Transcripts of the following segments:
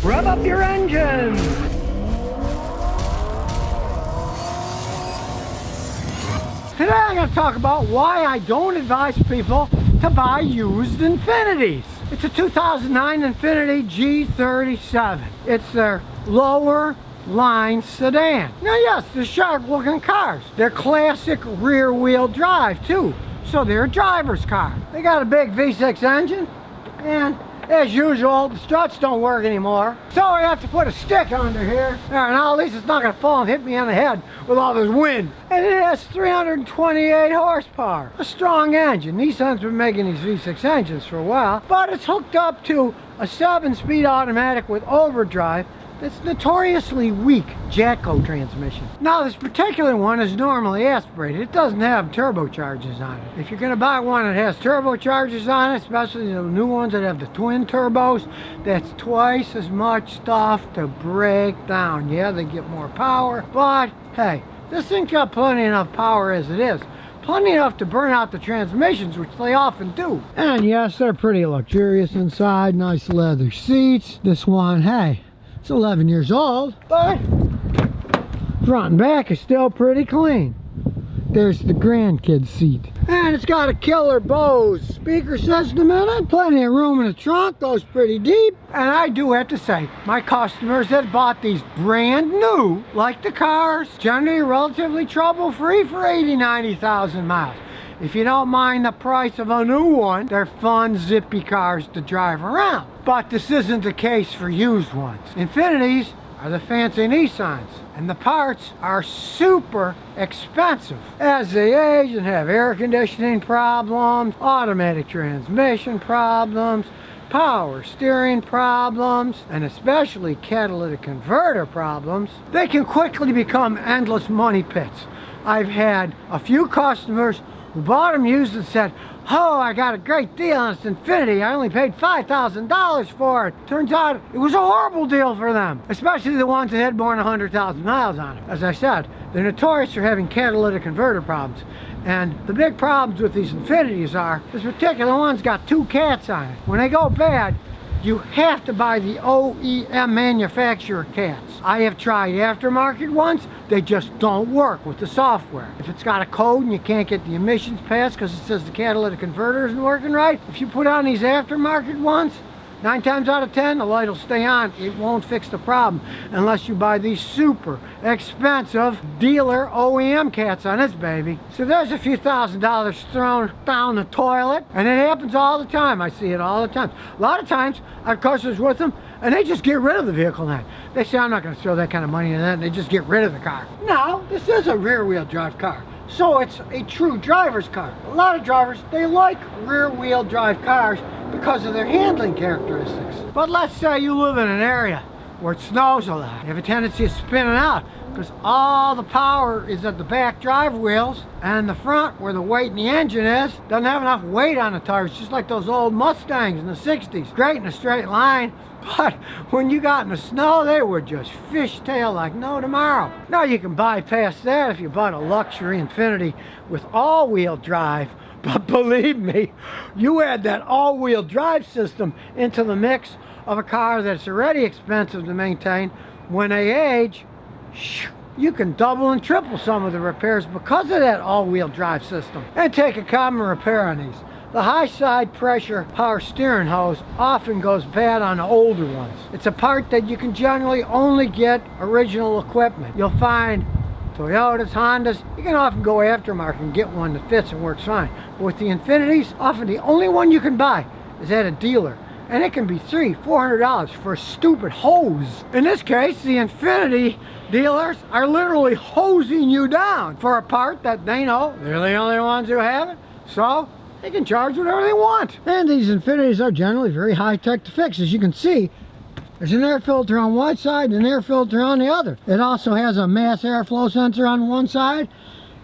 Rev up your engines! Today I'm going to talk about why I don't advise people to buy used Infinitis. It's a 2009 Infiniti G37. It's their lower line sedan. Now yes, they're sharp looking cars. They're classic rear wheel drive too. So they're a driver's car. They got a big V6 engine, and as usual, the struts don't work anymore. So I have to put a stick under here. There, now at least it's not gonna fall and hit me on the head with all this wind. And it has 328 horsepower. A strong engine. Nissan's been making these V6 engines for a while, but it's hooked up to a 7-speed automatic with overdrive that's notoriously weak Jatco transmission. Now this particular one is normally aspirated. It doesn't have turbochargers on it. If you're going to buy one that has turbochargers on it, especially the new ones that have the twin turbos, that's twice as much stuff to break down. Yeah, they get more power, but hey, this thing's got plenty enough power as it is. Plenty enough to burn out the transmissions, which they often do. And yes, they're pretty luxurious inside. Nice leather seats. This one, hey, it's 11 years old, but front and back is still pretty clean. There's the grandkid seat. And it's got a killer Bose speaker system in it. Plenty of room in the trunk, goes pretty deep. And I do have to say, my customers that bought these brand new, like the cars, generally relatively trouble-free for 80,000, 90,000 miles. If you don't mind the price of a new one, they're fun, zippy cars to drive around. But this isn't the case for used ones. Infinitis are the fancy Nissans, and the parts are super expensive. As they age and have air conditioning problems, automatic transmission problems, power steering problems, and especially catalytic converter problems, they can quickly become endless money pits. I've had a few customers who bought them used and said, oh, I got a great deal on this Infiniti. I only paid $5,000 for it. Turns out it was a horrible deal for them, especially the ones that had more than 100,000 miles on them. As I said, they're notorious for having catalytic converter problems. And the big problems with these Infinitis are, this particular one's got 2 cats on it. When they go bad, you have to buy the OEM manufacturer cats. I have tried aftermarket ones, they just don't work with the software. If it's got a code and you can't get the emissions passed because it says the catalytic converter isn't working right, if you put on these aftermarket ones, 9 times out of 10, the light will stay on. It won't fix the problem unless you buy these super expensive dealer OEM cats on this baby. So there's a few $1,000s thrown down the toilet, and it happens all the time. I see it all the time. A lot of times, I have customers with them, and they just get rid of the vehicle now. They say, I'm not going to throw that kind of money in that, and they just get rid of the car. Now, this is a rear-wheel drive car, so it's a true driver's car. A lot of drivers, they like rear-wheel drive cars because of their handling characteristics. But let's say you live in an area where it snows a lot. You have a tendency of spinning out because all the power is at the back drive wheels, and the front, where the weight in the engine is, doesn't have enough weight on the tires, just like those old Mustangs in the 60s. Great in a straight line, but when you got in the snow, they would just fishtail like no tomorrow. Now you can bypass that if you bought a luxury Infiniti with all-wheel drive. But believe me, you add that all-wheel drive system into the mix of a car that's already expensive to maintain. When they age, you can double and triple some of the repairs because of that all-wheel drive system. And take a common repair on these. The high side pressure power steering hose often goes bad on the older ones. It's a part that you can generally only get original equipment. You'll find Toyotas, Hondas, you can often go aftermarket and get one that fits and works fine. But with the Infinitis, often the only one you can buy is at a dealer. And it can be $300, $400 for a stupid hose. In this case, the Infiniti dealers are literally hosing you down for a part that they know they're the only ones who have it. So they can charge whatever they want. And these Infinitis are generally very high-tech to fix. As you can see, there's an air filter on one side and an air filter on the other. It also has a mass airflow sensor on one side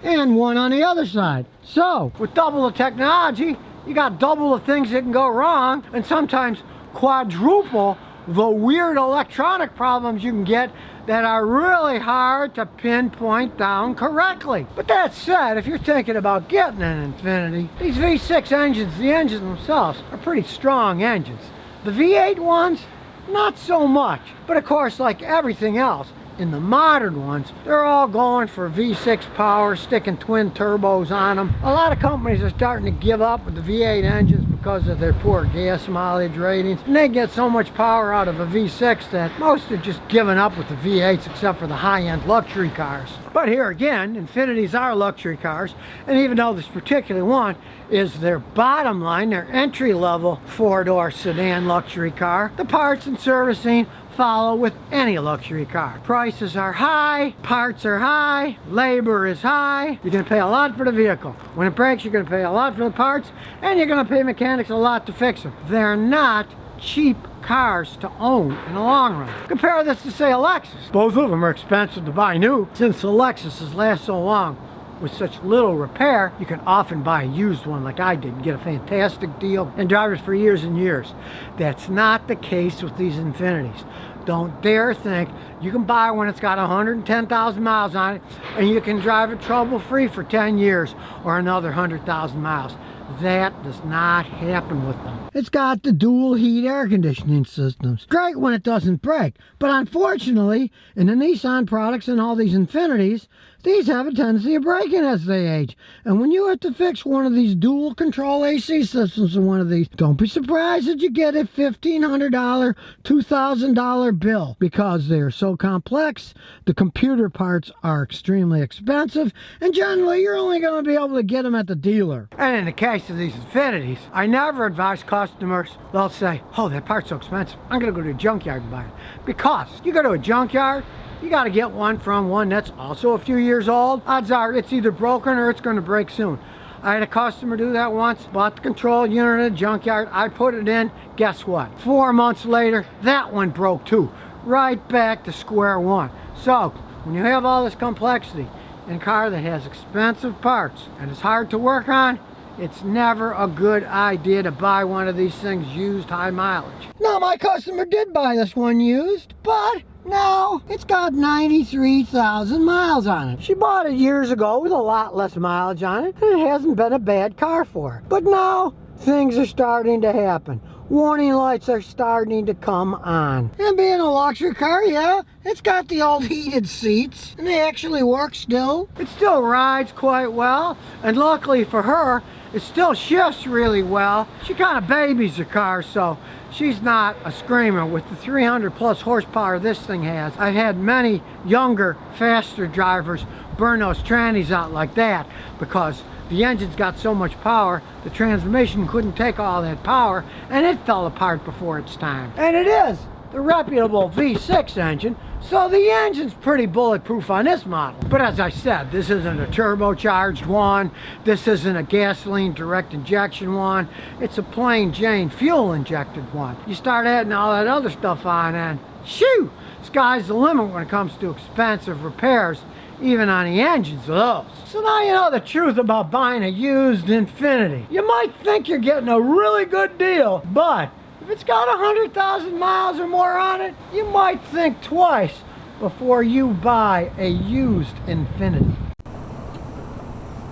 and one on the other side. So, with double the technology, you got double the things that can go wrong, and sometimes quadruple the weird electronic problems you can get that are really hard to pinpoint down correctly. But that said, if you're thinking about getting an Infiniti, these V6 engines, the engines themselves, are pretty strong engines. The V8 ones, not so much. But of course, like everything else, in the modern ones, they're all going for V6 power, sticking twin turbos on them. A lot of companies are starting to give up with the V8 engines because of their poor gas mileage ratings. And they get so much power out of a V6 that most are just giving up with the V8s except for the high-end luxury cars. But here again, Infinitis are luxury cars, and even though this particular one is their bottom line, their entry-level four-door sedan luxury car, the parts and servicing follow with any luxury car. Prices are high, parts are high, labor is high. You're going to pay a lot for the vehicle. When it breaks, you're going to pay a lot for the parts, and you're going to pay mechanics a lot to fix them. They're not cheap cars to own in the long run. Compare this to, say, a Lexus. Both of them are expensive to buy new. Since the Lexuses last so long with such little repair, you can often buy a used one like I did and get a fantastic deal and drive it for years and years. That's not the case with these Infinitis. Don't dare think you can buy one that's got 110,000 miles on it and you can drive it trouble-free for 10 years or another 100,000 miles. That does not happen with them. It's got the dual heat air conditioning systems. Great when it doesn't break, but unfortunately, in the Nissan products and all these Infinitis, these have a tendency of breaking as they age. And when you have to fix one of these dual control AC systems in one of these, don't be surprised that you get a $1,500, $2,000 bill because they are so complex, the computer parts are extremely expensive, and generally you're only going to be able to get them at the dealer. And in the case of these Infinitis, I never advise customers, they'll say, oh, that part's so expensive, I'm going to go to a junkyard and buy it. Because you go to a junkyard, you got to get one from one that's also a few years old. Odds are it's either broken or it's going to break soon. I had a customer do that once, bought the control unit at a junkyard, I put it in, guess what? 4 months later, that one broke too. Right back to square one. So, when you have all this complexity in a car that has expensive parts and it's hard to work on, it's never a good idea to buy one of these things used high mileage. Now, my customer did buy this one used, but now it's got 93,000 miles on it. She bought it years ago with a lot less mileage on it, and it hasn't been a bad car for her. But now things are starting to happen. Warning lights are starting to come on. And being a luxury car, yeah, it's got the old heated seats, and they actually work still. It still rides quite well, and luckily for her, it still shifts really well. She kind of babies the car, so she's not a screamer. With the 300 plus horsepower this thing has, I've had many younger, faster drivers burn those trannies out like that because the engine's got so much power, the transmission couldn't take all that power, and it fell apart before its time. And it is the reputable V6 engine, so the engine's pretty bulletproof on this model. But as I said, this isn't a turbocharged one, this isn't a gasoline direct injection one, it's a plain Jane fuel injected one. You start adding all that other stuff on and shoo, sky's the limit when it comes to expensive repairs, even on the engines of those. So now you know the truth about buying a used Infiniti. You might think you're getting a really good deal, but if it's got 100,000 miles or more on it, you might think twice before you buy a used Infiniti.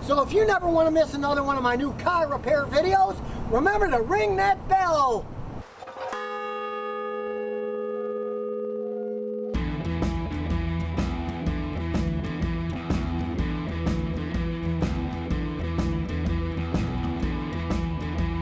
So if you never want to miss another one of my new car repair videos, remember to ring that bell.